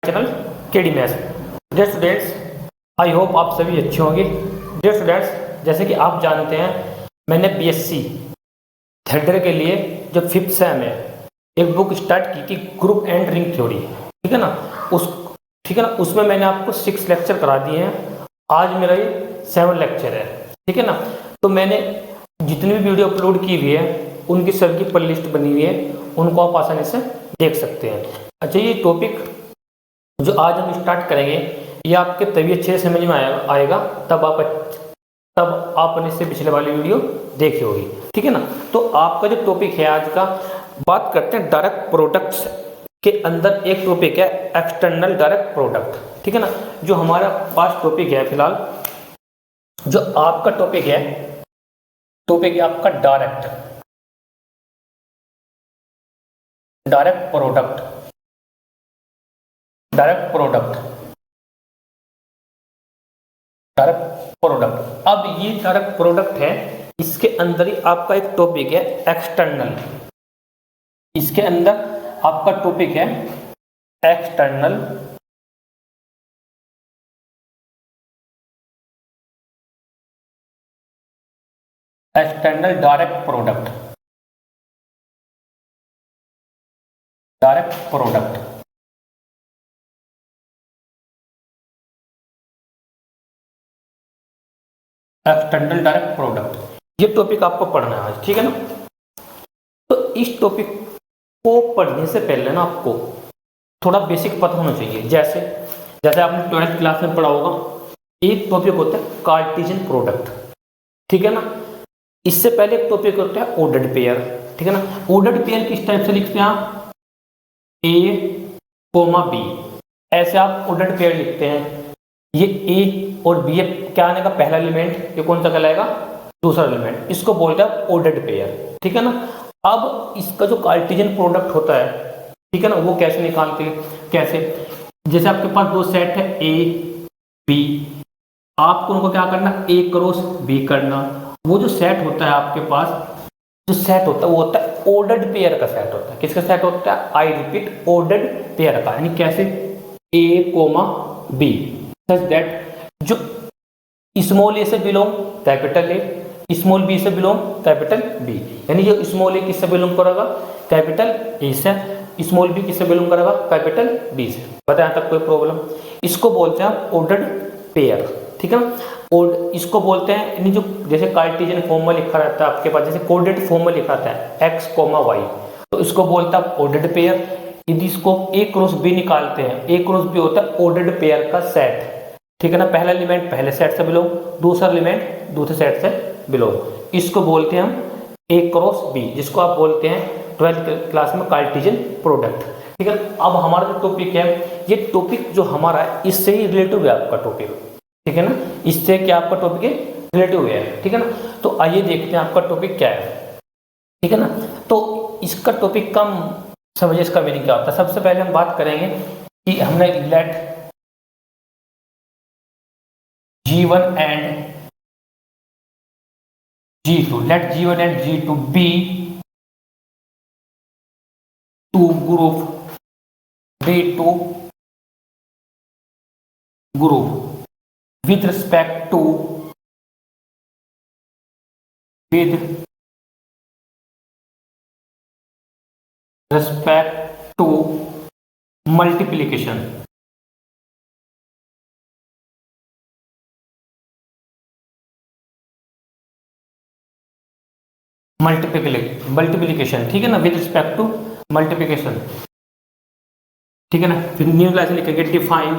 Channel KD maths. Dear students, I hope आप सभी अच्छे होंगे। डियर स्टूडेंट्स, जैसे कि आप जानते हैं मैंने बीएससी थर्ड ईयर के लिए जो फिफ्थ सेम है एक बुक स्टार्ट की थी, ग्रुप एंड रिंग थ्योरी। ठीक है ना, उसमें मैंने आपको 6 लेक्चर करा दिए हैं। आज मेरा ये 7 लेक्चर है। ठीक है ना, तो मैंने जितनी भी वीडियो अपलोड की हुई है उनकी सबकी प्ले लिस्ट बनी हुई है, उनको आप आसानी से देख सकते हैं। अच्छा, ये टॉपिक जो आज हम स्टार्ट करेंगे ये आपके तभी अच्छे से समझ में आएगा तब आपने इससे पिछले वाली वीडियो देखी होगी। ठीक है ना, तो आपका जो टॉपिक है आज का, बात करते हैं डायरेक्ट प्रोडक्ट्स के अंदर एक टॉपिक है एक्सटर्नल डायरेक्ट प्रोडक्ट। ठीक है ना, जो हमारा पास टॉपिक है फिलहाल, जो आपका टॉपिक है आपका डायरेक्ट प्रोडक्ट। अब ये डायरेक्ट प्रोडक्ट है, इसके अंदर ही आपका एक टॉपिक है एक्सटर्नल। इसके अंदर आपका टॉपिक है external direct product. External direct product, ये टॉपिक आपको पढ़ना है आज। ठीक है ना, तो इस टॉपिक को पढ़ने से पहले ना आपको थोड़ा बेसिक पता होना चाहिए। जैसे आपने 12th क्लास में पढ़ा होगा, एक टॉपिक होता है कार्टेशियन प्रोडक्ट। ठीक है ना, इससे पहले एक टॉपिक होता है ऑर्डर्ड पेयर। ठीक है ना, ऑर्डर्ड पेयर किस टाइप से लिखते हैं आप, A, B, ऐसे आप ऑर्डर्ड पेयर लिखते हैं। ये A और B क्या आने का पहला एलिमेंट, ये कौन सा कहलाएगा, दूसरा एलिमेंट, इसको बोलते हैं ऑर्डर्ड पेयर। ठीक है ना, अब इसका जो कार्टेशियन प्रोडक्ट होता है, ठीक है ना, वो कैसे निकालते हैं, कैसे, जैसे आपके पास दो सेट है A, B, आपको उनको क्या करना, A क्रॉस B करना। वो जो सेट होता है आपके पास, जो सेट होता है वो होता है ऑर्डर्ड पेयर का सेट होता है। किसका सेट होता है, आई रिपीट, ऑर्डर्ड पेयर का। यानी कैसे, A, B सच दैट जो स्मॉल ए से belong capital A, small b से बिलोंग कैपिटल बी। यानी जो स्मॉल ए किससे बिलोंग करेगा, कैपिटल ए से, स्मॉल बी किससे बिलोंग करेगा, कैपिटल बी से। पता है यहाँ तक कोई प्रॉब्लम, इसको बोलते हैं ऑर्डर्ड पेयर। ठीक है ना, और इसको बोलते हैं, यानी जो जैसे कार्टेशियन फॉर्म में लिखा रहता है आपके पास, जैसे कोडेड फॉर्म में लिखा रहता है x, y, तो इसको बोलता है ऑर्डर्ड पेयर। यदि इसको A क्रॉस B निकालते हैं, A क्रॉस B होता है ऑर्डर्ड पेयर का सेट। ठीक है ना, पहला एलिमेंट पहले सेट से बिलोंग, दूसरा एलिमेंट दूसरे सेट से बिलोंग, इसको बोलते हैं हम A क्रॉस B, जिसको आप बोलते हैं 12th क्लास में कार्टेशियन प्रोडक्ट। ठीक है, अब हमारा जो टॉपिक है, ये टॉपिक जो हमारा है इससे ही रिलेटिव है आपका टॉपिक। ठीक है ना, इससे क्या आपका टॉपिक है, रिलेटिव है। ठीक है ना, तो आइए देखते हैं आपका टॉपिक क्या है। ठीक है ना, तो इसका टॉपिक कम समझिए, इसका मीनिंग क्या होता है। सबसे पहले हम बात करेंगे कि हमने let G1 and G2, let G1 and G2 be two group, with respect to multiplication. Multiplication, ठीक है ना, विद रिस्पेक्ट टू मल्टीप्लीकेशन। ठीक है ना, फिर न्यू क्लास लिखेंगे डिफाइन,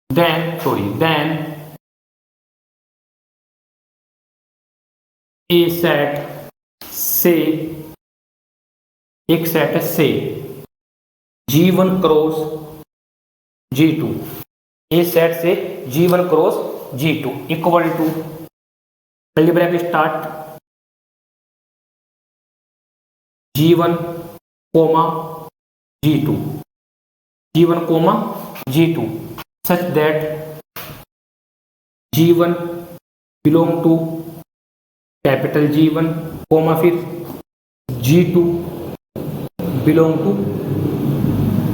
देन ए सेट से, एक सेट है से G1 क्रॉस G2, ए सेट से G1 cross G2 equal to, पहली bracket start, G1 comma G2, such that G1 belong to capital G1 comma फिर G2 belong to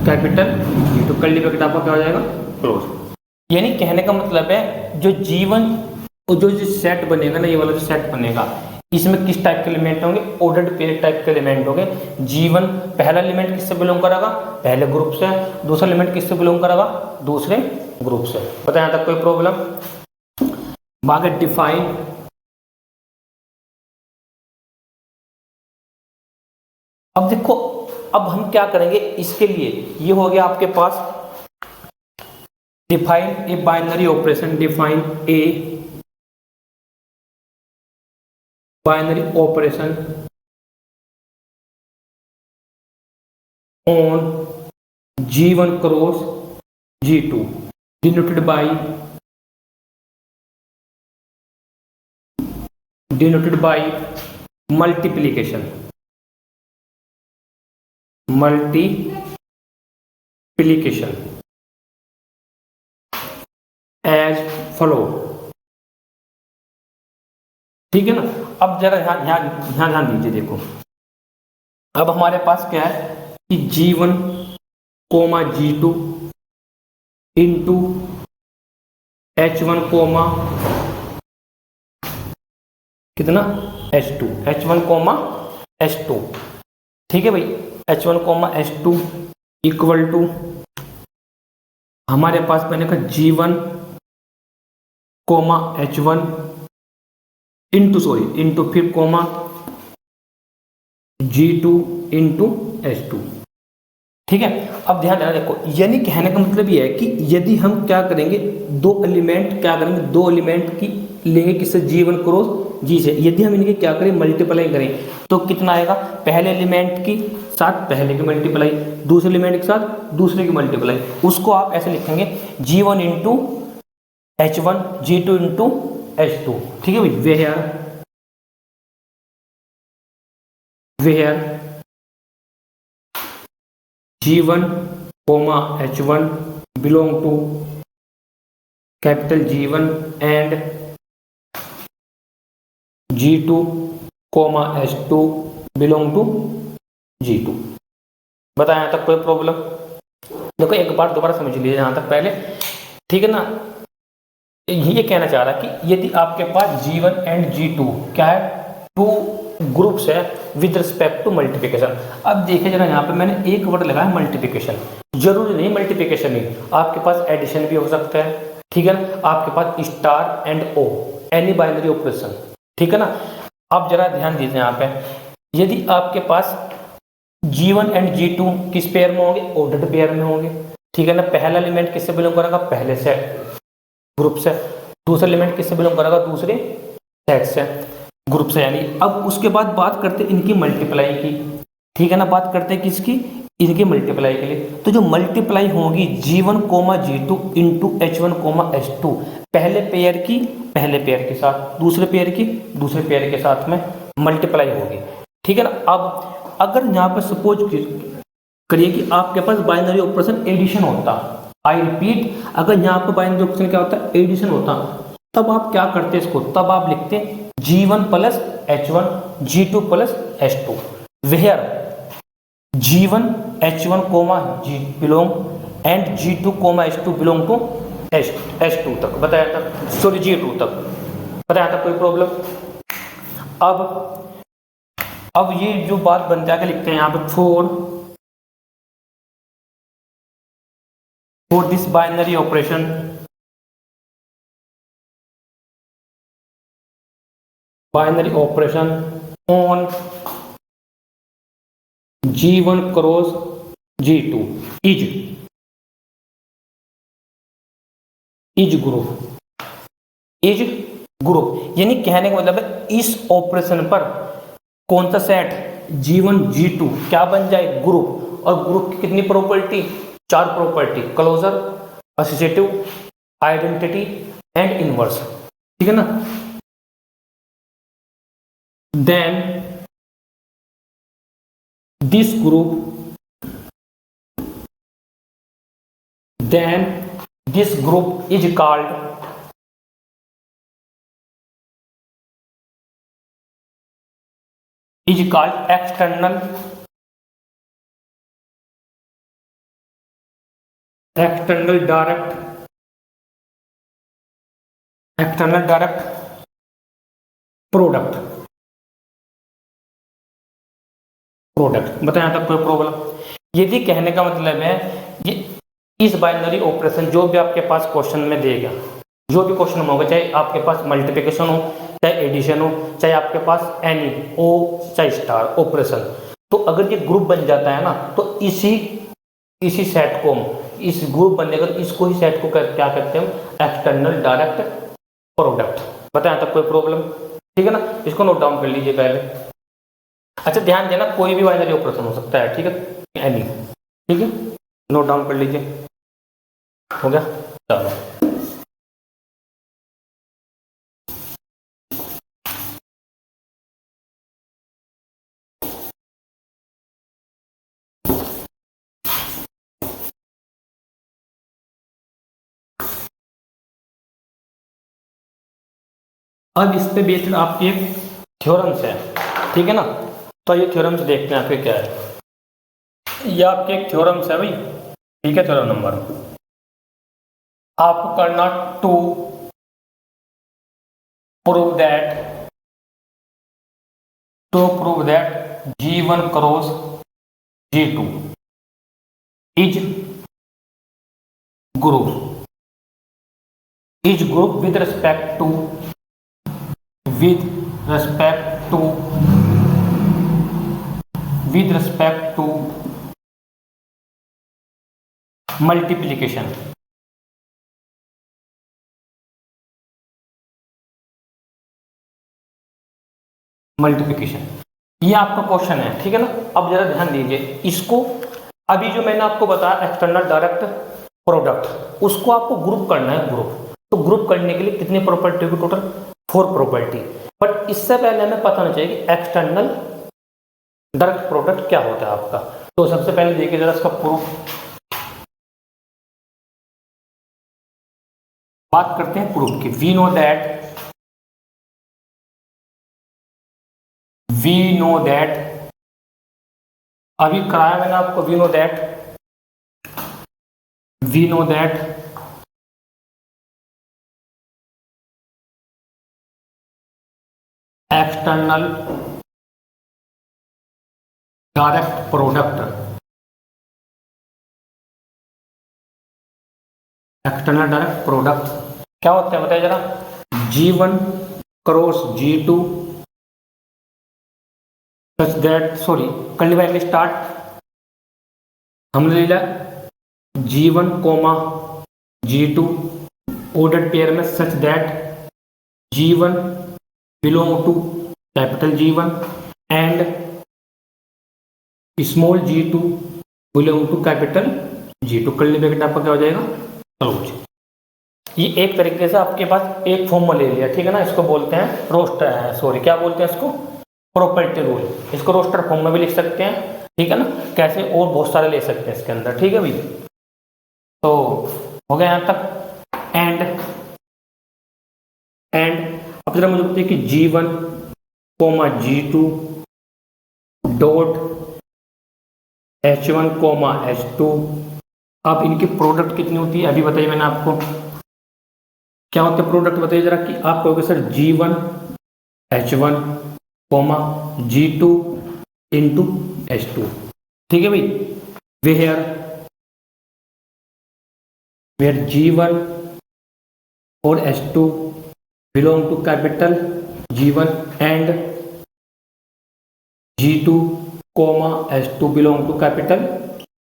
capital G, तो curly bracket आपका क्या हो जाएगा, क्लोज। यानी कहने का मतलब है जो जीवन और जो सेट बनेगा ना, ये वाला जो सेट बनेगा, इसमें किस टाइप के एलिमेंट होंगे, ऑर्डर्ड पेयर टाइप के एलिमेंट होंगे। जीवन पहला एलिमेंट किससे बिलोंग करेगा, पहले ग्रुप से, दूसरा एलिमेंट किससे बिलोंग करेगा, दूसरे ग्रुप से। पता है यहाँ तक कोई प्रॉब्लम? बाकी डिफाइन अब देखो, अब हम क्या करेंगे इसके लिए, ये हो गया आपके पास define a binary operation, define a binary operation on G1 cross G2 denoted by multiplication as follow। ठीक है ना? अब जरा ध्यान दीजिए, देखो अब हमारे पास क्या है कि G1 comma G2 into H1 coma कितना, H2, H1 कोमा H2। ठीक है भाई, H1 comma H2 equal to हमारे पास मैंने कहा G1 कोमा H1 इंटू फिर कोमा G2 इंटू H2। ठीक है, अब ध्यान देना, देखो यानी कहने का मतलब ये है कि यदि हम क्या करेंगे, दो एलिमेंट की लेंगे किससे, G1 क्रॉस G से, यदि हम इनके क्या करें, मल्टीप्लाई करें, तो कितना आएगा, पहले एलिमेंट की साथ पहले की मल्टीप्लाई, दूसरे एलिमेंट के साथ दूसरे की मल्टीप्लाई। उसको आप ऐसे लिखेंगे G1 into H1 G2 into H2। ठीक है भाई, where G1 comma H1 belong to capital G1 and G2 comma H2 belong to G2। बताया यहाँ तक कोई प्रॉब्लम? देखो एक बार दोबारा समझ लीजिए यहाँ तक पहले, ठीक है ना? ये कहना चाह रहा है कि यदि आपके पास G1 एंड G2 क्या है, टू ग्रुप्स है विद रिस्पेक्ट टू मल्टीप्लिकेशन। अब देखिए जरा, यहाँ पे मैंने एक वर्ड लगाया मल्टीप्लिकेशन, जरूरी नहीं मल्टीप्लिकेशन ही, आपके पास एडिशन भी हो सकता है। ठीक है ना? आपके पास star and O, any binary operation. ठीक है ना? अब जरा ध्यान दीजिए यहाँ पे, यदि आपके पास G1 एंड G2 किस पेयर में होंगे, ऑर्डर्ड पेयर में होंगे। ठीक है ना? पहला एलिमेंट किससे बिलोंग करेगा, पहले से ग्रुप से, दूसरा एलिमेंट किससे बिलोंग करेगा, दूसरे सेट से, ग्रुप से। यानी अब उसके बाद बात करते हैं इनकी मल्टीप्लाई की। ठीक है ना? बात करते हैं किसकी, इनकी मल्टीप्लाई के लिए। तो जो मल्टीप्लाई होगी G1 comma G2 into H1 comma H2, पहले पेयर के साथ, दूसरे पेयर के साथ में मल्टीप्लाई होगी। ठीक है ना? अब अगर यहाँ पर सपोज करिए कि आपके पास बाइनरी ऑपरेशन एडिशन होता, आई रिपीट, अगर यहाँ पर बाइनरी ऑपरेशन क्या होता है, एडिशन होता, तब आप क्या करते इसको, तब आप लिखते G1 plus H1 G2 plus H2, where G1 H1 comma G belong and G2 comma H2 belong to H2 तक बताया था, सॉरी G2 तक बताया था, कोई प्रॉब्लम? अब ये जो बात बनते आगे लिखते हैं यहाँ पे, for this binary operation on G1 cross G2 is group. यानी कहने का मतलब है इस ऑपरेशन पर कौन सा सेट, G1 G2 क्या बन जाए, ग्रुप। और ग्रुप की कितनी property, 4 property, closure, associative, identity and inverse. ठीक है ना? Then this group is called external external direct product बताएं तक कोई प्रॉब्लम? यदि कहने का मतलब है ये इस बाइनरी ऑपरेशन जो भी आपके पास क्वेश्चन में देगा, जो भी क्वेश्चन होगा, चाहे आपके पास मल्टीप्लिकेशन हो, चाहे एडिशन हो, चाहे आपके पास एनी ओ, चाहे स्टार ऑपरेशन, तो अगर ये ग्रुप बन जाता है ना, तो इसी सेट को इस ग्रुप बनने का, इसको ही सेट को क्या कहते हैं? External direct product. बताएं तक कोई प्रॉब्लम? ठीक है ना, इसको नोट डाउन कर लीजिए पहले। अच्छा ध्यान देना, कोई भी बाइनरी ऑपरेशन हो सकता है, ठीक है, एनी, ठीक है, नोट डाउन कर लीजिए। हो गया, चलो अब इस पे बेस्ड आपकी एक थ्योरम्स है, ठीक है ना, तो ये थ्योरम्स देखते हैं आपके क्या है। ये आपके एक थ्योरम्स है भाई, ठीक है, थ्योरम नंबर आपको करना to prove that G1 cross G2 is group with respect to multiplication. ये आपका क्वेश्चन है, ठीक है ना। अब जरा ध्यान दीजिए इसको, अभी जो मैंने आपको बताया एक्सटर्नल डायरेक्ट प्रोडक्ट, उसको आपको ग्रुप करना है, तो ग्रुप करने के लिए कितनी प्रॉपर्टी होगी? Total 4 property. बट इससे पहले हमें पता होना चाहिए कि एक्सटर्नल डायरेक्ट प्रोडक्ट क्या होता है आपका। तो सबसे पहले देखिए जरा इसका प्रूफ, बात करते हैं प्रूफ की। वी नो दैट अभी कराया मैंने आपको, we know that external direct product क्या होता है बताइए जरा? G1 cross G2 such that, sorry करने वाले स्टार्ट, हमने लिया G1 comma G2 order pair में, such that G1 belong to capital G1 and small G2 belong to capital G2। करने ब्रैकेट आपका क्या हो जाएगा? क्लोज। ये एक तरीके से आपके पास एक फॉर्म ले लिया, ठीक है ना। इसको बोलते हैं रोस्टर, सॉरी क्या बोलते हैं इसको? Property rule. इसको रोस्टर फॉर्म में भी लिख सकते हैं, ठीक है ना। कैसे? और बहुत सारे ले सकते हैं इसके अंदर, ठीक है भाई। तो हो गया यहाँ तक। एंड अब जरा मुझे बताइए कि G1 comma G2 dot H1 comma H2, अब इनकी प्रोडक्ट कितनी होती है? अभी बताइए मैंने आपको क्या होता है प्रोडक्ट, बताइए जरा। कि आप कहोगे sir G1 H1 coma G2 into H2, ठीक है भाई। वेयर G1 और H2 belong to capital G1 and G2 comma H2 belong to capital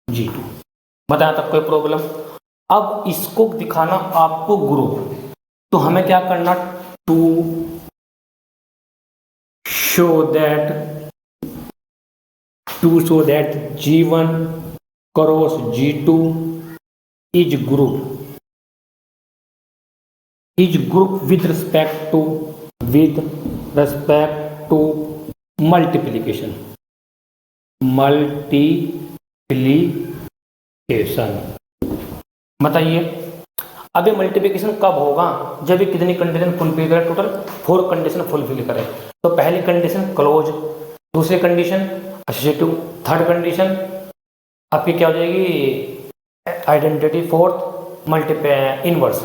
G2। बताया तक कोई प्रॉब्लम? अब इसको दिखाना आपको ग्रुप, तो हमें क्या करना? To show that G1 cross G2 is group with respect to multiplication. बताइए अब ये मल्टीप्लिकेशन कब होगा? जब ये कितनी कंडीशन फुलफिल करे? टोटल 4 कंडीशन फुलफिल करे। तो पहली कंडीशन क्लोज, दूसरी कंडीशन एसोसिएटिव, थर्ड कंडीशन आपकी क्या हो जाएगी? Identity, fourth multiple inverse.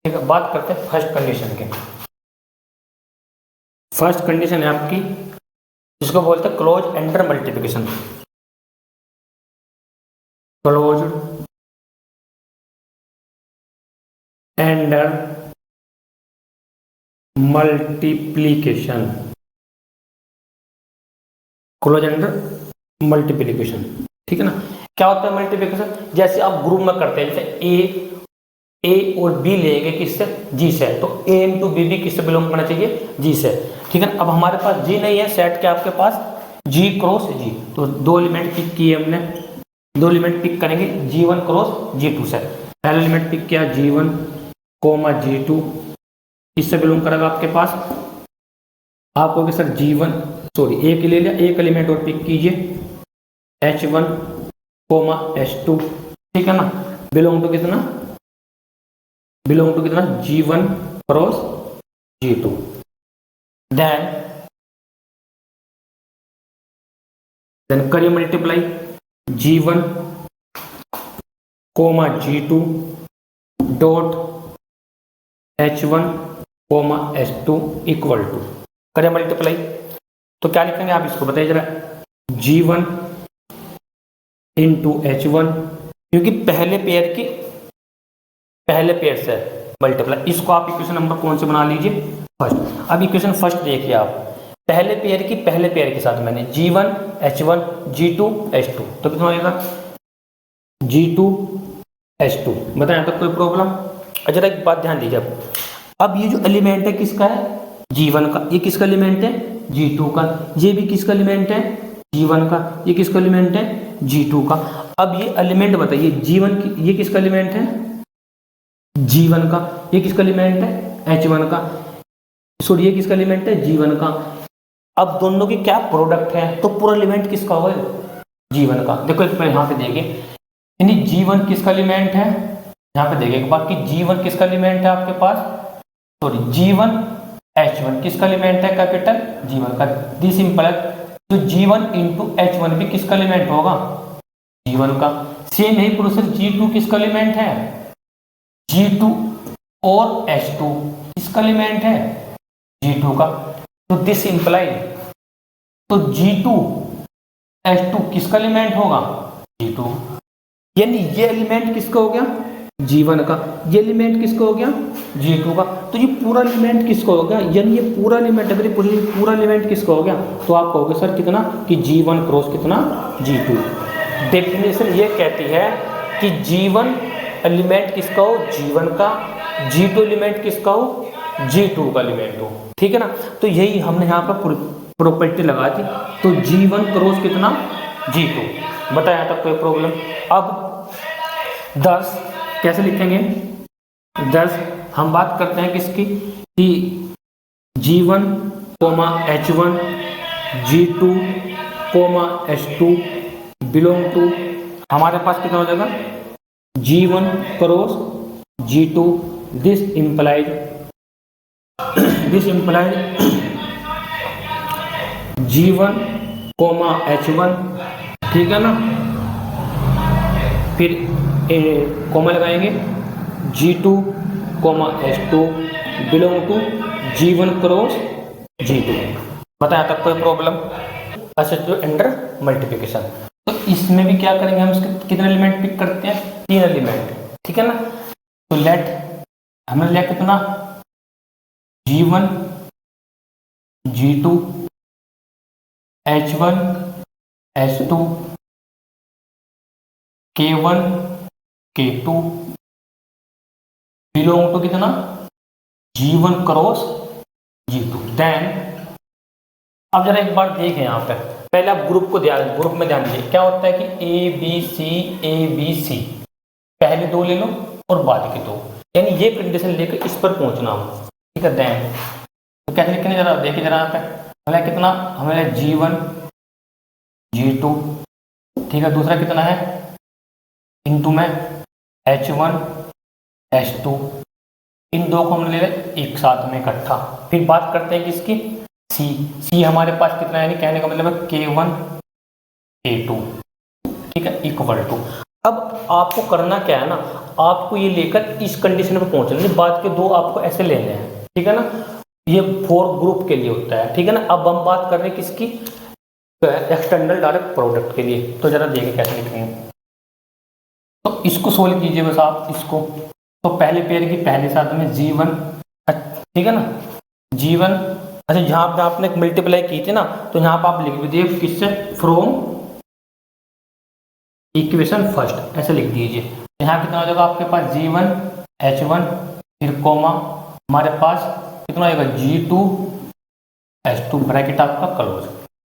ठीक है, बात करते हैं फर्स्ट कंडीशन की। फर्स्ट कंडीशन है आपकी, जिसको बोलते हैं close under multiplication. Close under multiplication, close under multiplication. ठीक है ना, क्या होता है मल्टीप्लिकेशन? जैसे आप ग्रुप में करते हैं, जैसे ए और बी लेंगे किससे, जी से, तो ए इंटू बी भी किससे बिलोंग करना चाहिए, जी से। ठीक है ना, अब हमारे पास जी नहीं है, सेट क्या आपके पास, जी क्रॉस जी, तो दो एलिमेंट पिक किए हमने, दो एलिमेंट पिक करेंगे G1 क्रॉस G2 से। पहला एलिमेंट पिक किया G1 कोमा G2, इससे बिलोंग करेगा आपके पास, आप कहोगे सर G1 सॉरी एक ले लिया, एक एलिमेंट और पिक कीजिए H1 कोमा H2। ठीक है ना, बिलोंग टू कितना, बिलोंग टू कितना, G1 क्रॉस G2। देन करिए multiply G1 comma G2 dot H1 comma H2 equal to, करें मल्टीप्लाई, तो क्या लिखेंगे आप इसको बताइए जरा, G1 इंटू H1, क्योंकि पहले पेयर से मल्टीप्लाई, इसको आप इक्वेशन नंबर कौन से बना लीजिए, फर्स्ट। अब इक्वेशन फर्स्ट देखिए आप, पहले पेयर के साथ मैंने G1 H1 G2 H2, तो कितना होगा G2 H2। बताएं यहाँ तक कोई प्रॉब्लम? जरा एक बात ध्यान दीजिए, अब ये जो एलिमेंट है किसका है, G1 का, ये किसका एलिमेंट है, G2 का, ये भी किसका एलिमेंट है, G1 का, ये किसका एलिमेंट है, G2 का। अब ये एलिमेंट बताइए, G1 की ये किसका एलिमेंट है, G1 का, ये किसका एलिमेंट है, H1 का, सॉरी ये किसका एलिमेंट है, G1 का। अब दोनों की क्या प्रोडक्ट है, तो पूरा एलिमेंट किसका होगा, G1 का। देखो एक बार यहाँ पे देखिए, यानी G1 किसका एलिमेंट है, यहाँ पे देखिए बाकी G1 किसका एलिमेंट है आपके पास, सॉरी G1 H1 किसका एलिमेंट है, कैपिटल G1 का। दिस सिंपल है, तो G1 इंटू H1 भी किसका एलिमेंट होगा, G1 का। सेम यही प्रोसेस G2 किसका एलिमेंट है, G2 और H2 किसका एलिमेंट है, G2 का। तो दिस इंप्लाई, तो G2 H2 किसका एलिमेंट होगा, G2, यानी ये एलिमेंट किसका हो गया, G1 का, ये एलिमेंट किसका हो गया, G2 का। तो ये पूरा एलिमेंट किसका हो गया, यानी ये पूरा एलिमेंट, अगर ये पूरा एलिमेंट किसका हो गया, तो आप कहोगे सर कितना, कि G1 क्रॉस कितना, G2। डेफिनेशन ये कहती है कि G1 एलिमेंट किसका हो, G1 का, G2 एलिमेंट किसका हो, G2 का एलिमेंट हो। ठीक है ना, तो यही हमने यहाँ पर प्रॉपर्टी लगा दी, तो G1 क्रॉस कितना, G2। बताया यहाँ तक कोई प्रॉब्लम? अब 10 कैसे लिखेंगे, 10 हम बात करते हैं किसकी, कि G1 comma H1 G2 comma H2 belong to, हमारे पास कितना हो जाएगा, G1 cross G2। This implied G1 comma H1, ठीक है ना, फिर कोमा लगाएंगे G2 comma H2 belong to G1 cross G2। बताया तक कोई प्रॉब्लम? अच्छा, जो एंडर मल्टीप्लिकेशन, तो इसमें भी क्या करेंगे हम, इसके कितने एलिमेंट पिक करते हैं, 3 एलिमेंट। ठीक है ना, तो लेट हमने लिया कितना, G1 G2 H1 H2 K1 K2 belong to कितना, G1 क्रॉस G2। देन अब जरा एक बार देखें यहाँ पे, पहले आप ग्रुप में ध्यान दीजिए, क्या होता है कि A B C पहले 2 ले लो और बाद के 2, यानी ये कंडीशन लेकर इस पर पहुंचना हो। ठीक है, देन तो कैसे लिखेंगे जरा देखिए, जरा यहाँ पे हमें कितना, हमें G1 G2, ठीक है, दूसरा कितना है इंटू में H1 H2, इन दो को हम ले लें एक साथ में इकट्ठा। फिर बात करते हैं किसकी, C हमारे पास कितना है, यानी कहने का मतलब है K1 K2, ठीक है, इक्वल टू। अब आपको करना क्या है ना, आपको ये लेकर इस कंडीशन पे पहुंचना है, बाद के दो आपको ऐसे लेने हैं, ठीक है ना। ये 4 ग्रुप के लिए होता है, ठीक है ना। अब हम बात कर रहे हैं किसकी, एक्सटर्नल डायरेक्ट प्रोडक्ट के लिए। तो जरा देखिए कैसे लिखेंगे। तो इसको सोल्व कीजिए बस आप इसको। तो पहले पेयर की पहले साथ में G1, ठीक है ना, G1। अच्छा, जहाँ पे आपने मल्टीप्लाई की थी ना, तो यहाँ पर आप लिख दीजिए किससे, फ्रॉम इक्वेशन फर्स्ट, ऐसे लिख दीजिए। यहाँ कितना हो जाएगा आपके पास, G1 H1, फिर कोमा हमारे पास कितना आएगा, G2 H2, ब्रैकेट आपका क्लोज।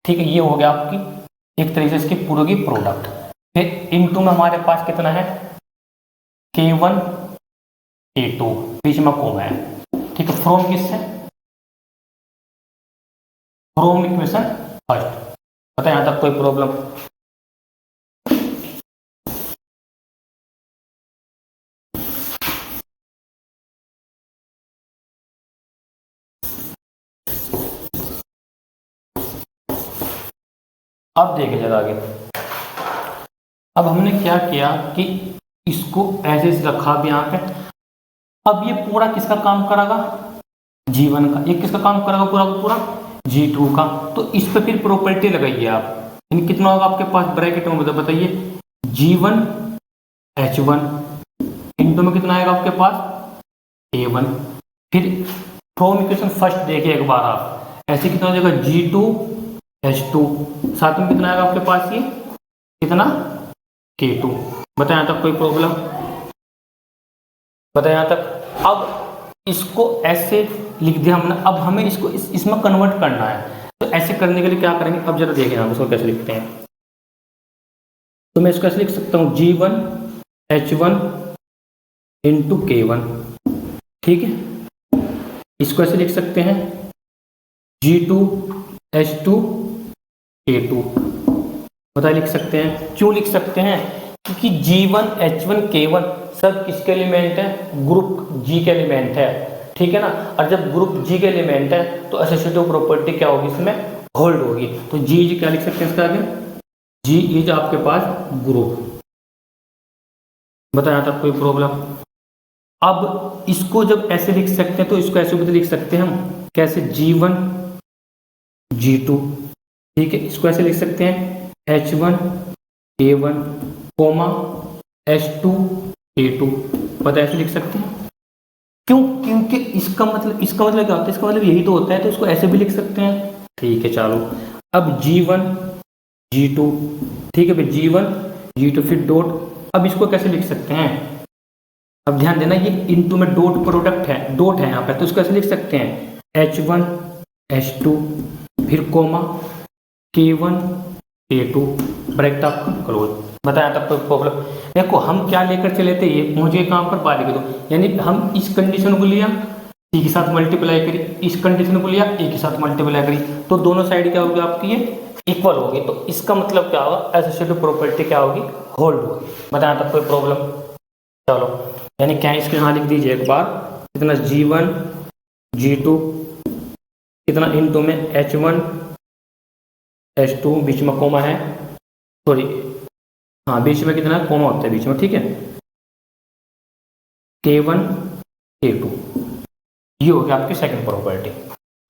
ठीक है, ये हो गया आपकी एक तरीके से इसकी पूरी की प्रोडक्ट। फिर इनटू में हमारे पास कितना है, K1 K2, बीच में कोमा है, ठीक है। फ्रॉम किससे, फ्रॉम इक्वेशन फर्स्ट। पता है यहाँ तक कोई प्रॉब्लम? अब देखिए जरा आगे। अब हमने क्या किया कि इसको ऐसे रखा भी यहाँ पे। अब ये पूरा किसका काम करेगा, G1 का। ये किसका काम करेगा, पूरा पूरा G2 का। तो इस पे फिर प्रॉपर्टी लगाइए आप। इन कितना होगा आपके पास ब्रैकेट में, बताइए, G1 H1 इनटू में कितना आएगा आपके पास, A1। फिर फ्रॉम इक्वेशन फर्स्ट देखिए एक बार आप, ऐसे कितना हो जाएगा, G2 H2, साथ में कितना आएगा आपके पास, ये कितना, K2। बताए यहाँ तक कोई प्रॉब्लम? बताए यहाँ तक? अब इसको ऐसे लिख दिया हमने। अब हमें इसको इसमें कन्वर्ट करना है। तो ऐसे करने के लिए क्या करेंगे, अब जरा देखें हम इसको कैसे लिखते हैं। तो मैं इसको ऐसे लिख सकता हूँ, G1 H1 इंटू K1, ठीक है। इसको ऐसे लिख सकते हैं, G2 H2 K2। बताइए लिख सकते हैं, क्यों लिख सकते हैं, क्योंकि G1 H1 K1 सब किसके एलिमेंट है, ग्रुप G के एलिमेंट है, ठीक है ना। और जब ग्रुप G के एलिमेंट है तो एसोसिएटिव प्रॉपर्टी क्या होगी, इसमें होल्ड होगी। तो G क्या लिख सकते हैं इसका आगे, G इज आपके पास ग्रुप। बताया यहाँ तक कोई प्रॉब्लम? अब इसको जब ऐसे लिख सकते हैं तो इसको ऐसे भी लिख सकते हैं हम, कैसे, G1 G2, ठीक है। इसको ऐसे लिख सकते हैं, H1 K1 coma H2 K2। पता ऐसे लिख सकते हैं, क्यों, क्योंकि इसका मतलब क्या होता है, इसका मतलब यही तो होता है। तो इसको ऐसे भी लिख सकते हैं, ठीक है। चलो अब G1 G2, ठीक है, फिर G1 G2 फिर डॉट। अब इसको कैसे लिख सकते हैं, अब ध्यान देना, ये इनटू में डॉट प्रोडक्ट है, डॉट है यहाँ पे। तो इसको ऐसे लिख सकते हैं, H1 H2 फिर कोमा K1 K2, ब्रैकेट आपका क्लोज। बताया तब कोई प्रॉब्लम? देखो हम क्या लेकर चले थे, ये मुझे कहाँ पर बात लिख दो, यानी हम इस कंडीशन को लिया, सी के साथ मल्टीप्लाई करी, इस कंडीशन को लिया, ए के साथ मल्टीप्लाई करी, तो दोनों साइड क्या होगी आपकी, ये इक्वल होगी। तो इसका मतलब क्या होगा, एसोसिएटिव प्रॉपर्टी क्या होगी, होल्ड होगी। बताया तब कोई प्रॉब्लम? चलो, यानी क्या, इसके यहाँ लिख दीजिए एक बार, कितना G1 G2 कितना इनटू में H1 H2, बीच में कोमा है, सॉरी हाँ बीच में कितना कोमा होता है बीच में, ठीक है, K1 K2। ये हो गया आपकी सेकंड प्रॉपर्टी,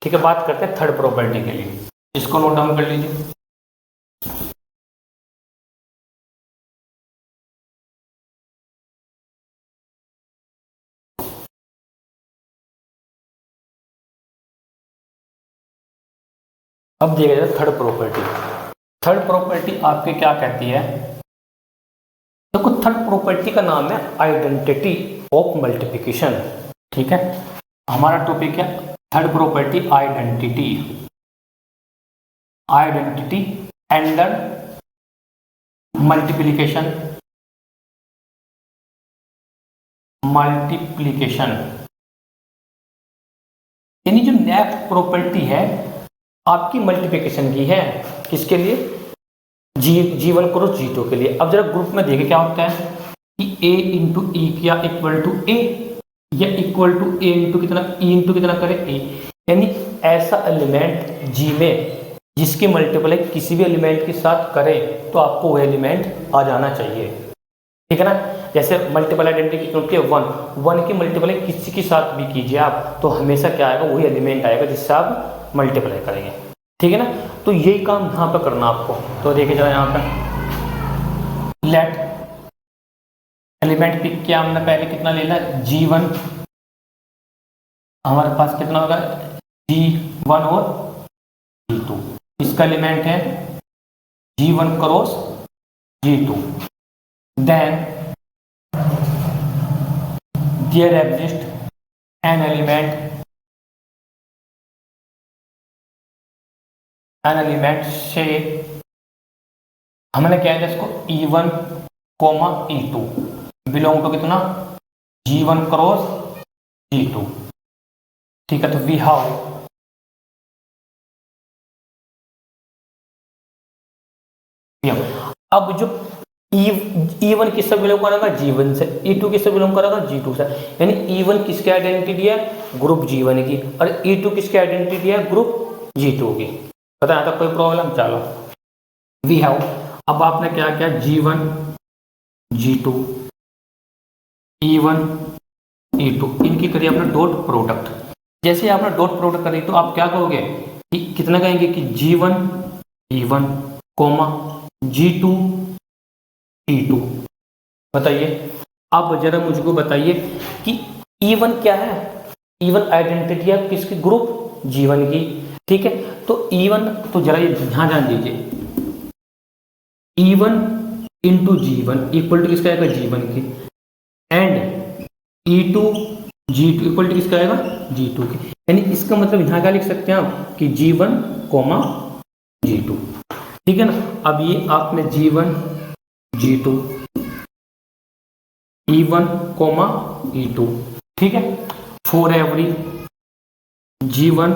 ठीक है। बात करते हैं थर्ड प्रॉपर्टी के लिए, इसको नोट डाउन कर लीजिए। अब देखिए जाए थर्ड प्रॉपर्टी। थर्ड प्रॉपर्टी आपके क्या कहती है, देखो थर्ड प्रॉपर्टी का नाम है आइडेंटिटी ऑफ मल्टीप्लिकेशन, ठीक है। हमारा टॉपिक है third property, identity, identity under multiplication, multiplication. यानी जो नेक्स्ट प्रॉपर्टी है आपकी मल्टीप्लिकेशन की है, किसके लिए, G1 क्रॉस G2 के लिए। अब जरा ग्रुप में देखें क्या होता है कि A इंटू ई क्या इक्वल टू ए, या इक्वल टू ए इंटू कितना, ई इंटू कितना करे ए। यानी ऐसा एलिमेंट G में जिसकी मल्टीप्लाई किसी भी एलिमेंट के साथ करे तो आपको वह एलिमेंट आ जाना चाहिए। ठीक है ना। जैसे मल्टीपल आइडेंटिटी की होती है 1 की मल्टीप्लाई किसी के साथ भी कीजिए आप तो हमेशा क्या आएगा, वही एलिमेंट आएगा जिससे आप मल्टीप्लाई करेंगे। ठीक है ना। तो यही काम यहाँ पर करना आपको। तो देखिए जरा यहाँ पर लेट एलिमेंट पिक किया हमने, पहले कितना लेना G1, हमारे पास कितना होगा G1 और G2, इसका एलिमेंट है G1 cross G2, then there exist an element से हमने क्या है इसको E1 coma E2 belong to कितना G1 क्रॉस G2। ठीक है, तो वी हाउ अब जो E1 किससे बिलोंग करेगा G1 से, E2 किससे बिलोंग करेगा G2 से, यानी E1 किसकी आइडेंटिटी है ग्रुप G1 की और E2 किसकी आइडेंटिटी है ग्रुप G2 की। पता है, तो कोई प्रॉब्लम। चलो वी हैव, अब आपने क्या किया G1 G2 E1 E2 इनकी करिए आपने डॉट प्रोडक्ट। जैसे आपने डॉट प्रोडक्ट करी तो आप क्या कहोगे कि कितना कहेंगे कि G1 E1 coma G2 E2। बताइए, अब जरा मुझको बताइए कि E1 क्या है, E1 आइडेंटिटी है किसकी ग्रुप G1 की। ठीक है, तो E1 तो जरा ये ध्यान ध्यान दीजिए, E1 into G1 equal to किसका आएगा G1 की, and E2 G2 equal to किसका आएगा G2 की। यानी इसका मतलब यहाँ क्या लिख सकते हैं आप कि G1 कोमा G2। ठीक है ना। अब ये आपने G1 G2 E1 coma E2, ठीक है, फॉर एवरी G1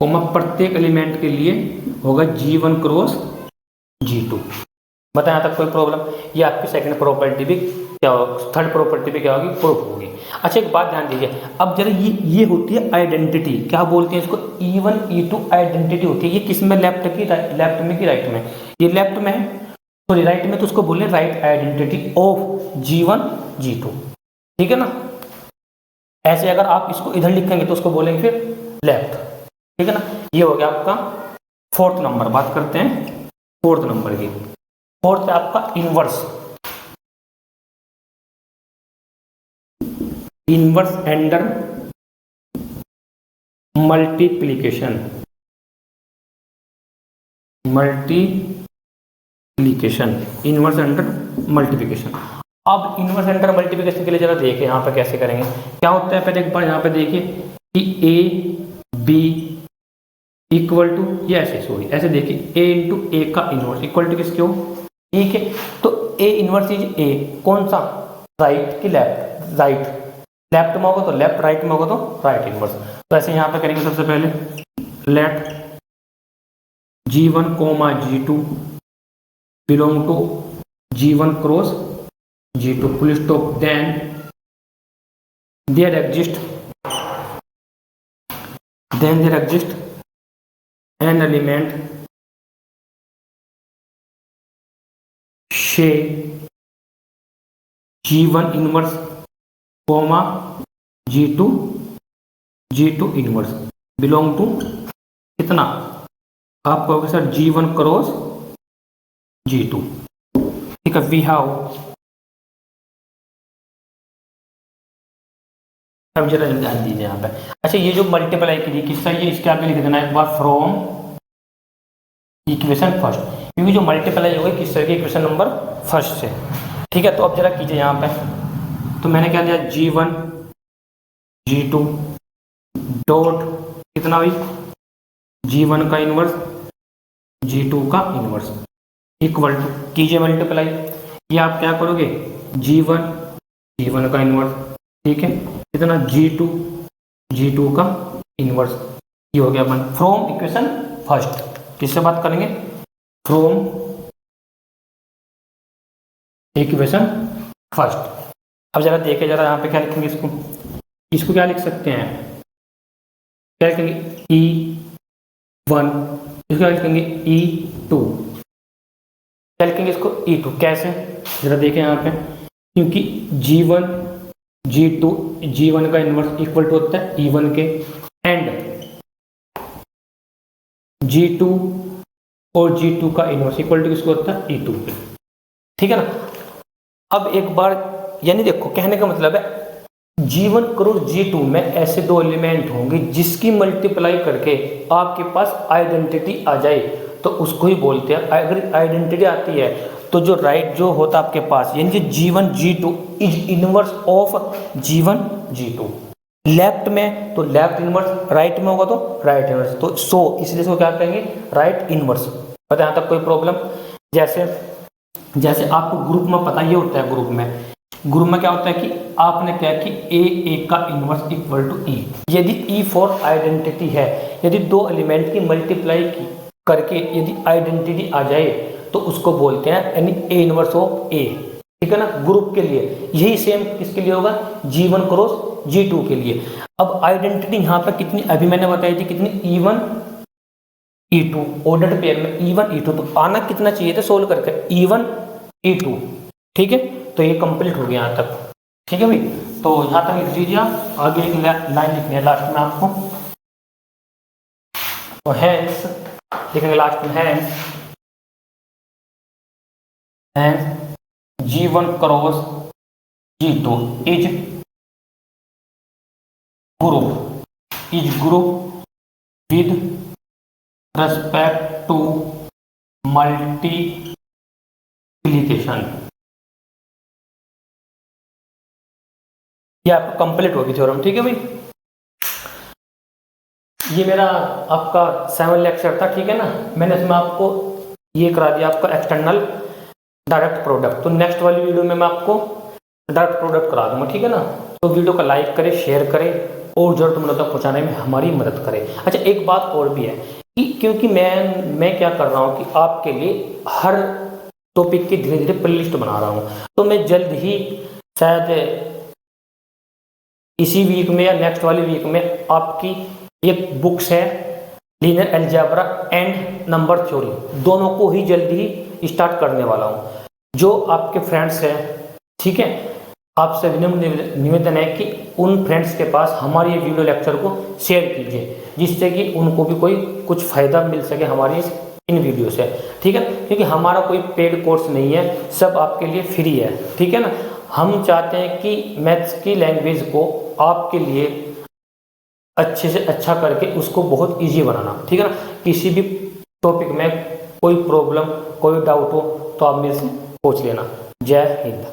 कोमा प्रत्येक एलिमेंट के लिए होगा G1 क्रॉस G2। बताया तक कोई प्रॉब्लम। ये आपकी सेकंड प्रॉपर्टी भी क्या होगी, थर्ड प्रॉपर्टी भी क्या होगी, प्रूफ होगी। अच्छा एक बात ध्यान दीजिए, अब जरा ये होती है आइडेंटिटी, क्या बोलते हैं इसको E1 E2 आइडेंटिटी होती है। ये किस में, लेफ्ट में कि राइट में, ये लेफ्ट में है सॉरी राइट में, तो उसको बोले right identity of G1 G2। ठीक है ना। ऐसे अगर आप इसको इधर लिखेंगे तो उसको बोलेंगे फिर लेफ्ट। ठीक है ना। ये हो गया आपका फोर्थ नंबर। बात करते हैं फोर्थ नंबर की। फोर्थ है आपका inverse under multiplication inverse under multiplication. अब इनवर्स अंडर मल्टीप्लिकेशन के लिए जरा देखिए यहाँ पे कैसे करेंगे। क्या होता है, पहले एक बार यहाँ पे देखिए कि A B इक्वल टू, ये ऐसे देखिए A इंटू ए का इनवर्स इक्वल टू किसके हो E के। तो A इनवर्स इज A, कौन सा, राइट की लेफ्ट, लेफ्ट में होगा तो लेफ्ट, राइट में होगा तो राइट इनवर्स। तो ऐसे यहाँ पे करेंगे सबसे पहले let G1 comma G2 belong to G1 cross G2 full stop, then there exist an element से G1 inverse comma G2 inverse belong to कितना, आप कहोगे सर G1 क्रॉस G2। ठीक है, वी हैव, अब जरा ध्यान दीजिए यहाँ पे। अच्छा ये जो मल्टीप्लाई की किसका, ये इसके आगे लिख देना एक बार फ्रॉम इक्वेशन फर्स्ट, क्योंकि जो मल्टीप्लाई होगी किस तरह की इक्वेशन नंबर फर्स्ट से। ठीक है, तो अब जरा कीजिए यहाँ पे, तो मैंने क्या लिया G1 G2 डॉट कितना हुई G1 का इनवर्स G2 का इनवर्स इक्वल टू, कीजिए मल्टीप्लाई। ये आप क्या करोगे G1 का इनवर्स, ठीक है, कितना G2 का इनवर्स, ये हो गया अपन फ्रॉम इक्वेशन फर्स्ट। किससे बात करेंगे, फ्रॉम इक्वेशन फर्स्ट। अब जरा देखे जरा यहाँ पे क्या लिखेंगे, इसको क्या लिख सकते हैं, क्या लिखेंगे E1, इसको क्या लिखेंगे E2, क्या लिखेंगे इसको E2। कैसे, जरा देखें यहाँ पे, क्योंकि G1 G2 G1 का इन्वर्स इक्वल टू होता है E1 के, एंड G2 और G2 का इन्वर्स इक्वल टू किसको होता है E2 के, ठीक है ना। अब एक बार, यानी देखो कहने का मतलब है G1 क्रॉस G2 में ऐसे दो एलिमेंट होंगे जिसकी मल्टीप्लाई करके आपके पास आइडेंटिटी आ जाए तो उसको ही बोलते हैं। अगर आइडेंटिटी आती है तो जो राइट जो होता है आपके पास, यानी कि G1 G2 is inverse of G1 G2। Left में तो लेफ्ट इनवर्स, राइट में होगा तो राइट इनवर्स, तो इसलिए इसको क्या कहेंगे राइट इनवर्स। पता है यहाँ तक कोई प्रॉब्लम। जैसे आपको ग्रुप में पता ये होता है, ग्रुप में क्या होता है कि आपने क्या कि ए का इनवर्स इक्वल टू ई। यदि ई फॉर आइडेंटिटी है, यदि दो एलिमेंट की मल्टीप्लाई करके यदि आइडेंटिटी आ जाए तो उसको बोलते हैं यानी ए इनवर्स ऑफ ए, ठीक है ना। ग्रुप के लिए यही सेम किसके लिए होगा, G1 क्रॉस G2 के लिए। अब आइडेंटिटी यहाँ पर कितनी, अभी मैंने बताई थी कितनी, E1 E2 ऑर्डर्ड पेयर में E1 E2, तो आना कितना चाहिए था सोल्व करके E1 E2, ठीक है। तो ये कंप्लीट हो गया यहाँ तक, ठीक है भाई। तो यहाँ तक लिख दीजिए आप, आगे एक लाइन लिखनी है लास्ट में आपको, तो हैंस लिखेंगे लास्ट में, hence G1 cross G2 is group with respect to multiplication. ये आपका कंप्लीट होगी थ्योरम, ठीक है भाई। ये मेरा आपका 7 लेक्चर था, ठीक है ना। मैंने इसमें आपको ये करा दिया आपका एक्सटर्नल डायरेक्ट प्रोडक्ट, तो नेक्स्ट वाली वीडियो में मैं आपको डायरेक्ट प्रोडक्ट करा दूंगा, ठीक है ना। तो वीडियो को लाइक करें, शेयर करें और जरूरतमंदों तक पहुंचाने में हमारी मदद करें। अच्छा, एक बात और भी है कि क्योंकि मैं क्या कर रहा हूँ कि आपके लिए हर टॉपिक की धीरे धीरे प्लेलिस्ट बना रहा हूँ, तो मैं जल्द ही शायद इसी वीक में या नेक्स्ट वाली वीक में आपकी एक बुक्स है linear algebra and number theory, दोनों को ही जल्दी ही स्टार्ट करने वाला हूँ। जो आपके फ्रेंड्स हैं, ठीक है, आपसे विनम्र निवेदन है कि उन फ्रेंड्स के पास हमारे ये वीडियो लेक्चर को शेयर कीजिए, जिससे कि उनको भी कुछ फ़ायदा मिल सके हमारी इन वीडियो से, ठीक है। क्योंकि हमारा कोई पेड कोर्स नहीं है, सब आपके लिए फ्री है, ठीक है ना। हम चाहते हैं कि मैथ्स की लैंग्वेज को आपके लिए अच्छे से अच्छा करके उसको बहुत इजी बनाना, ठीक है ना। किसी भी टॉपिक में कोई प्रॉब्लम कोई डाउट हो तो आप मेरे से पूछ लेना। जय हिंद।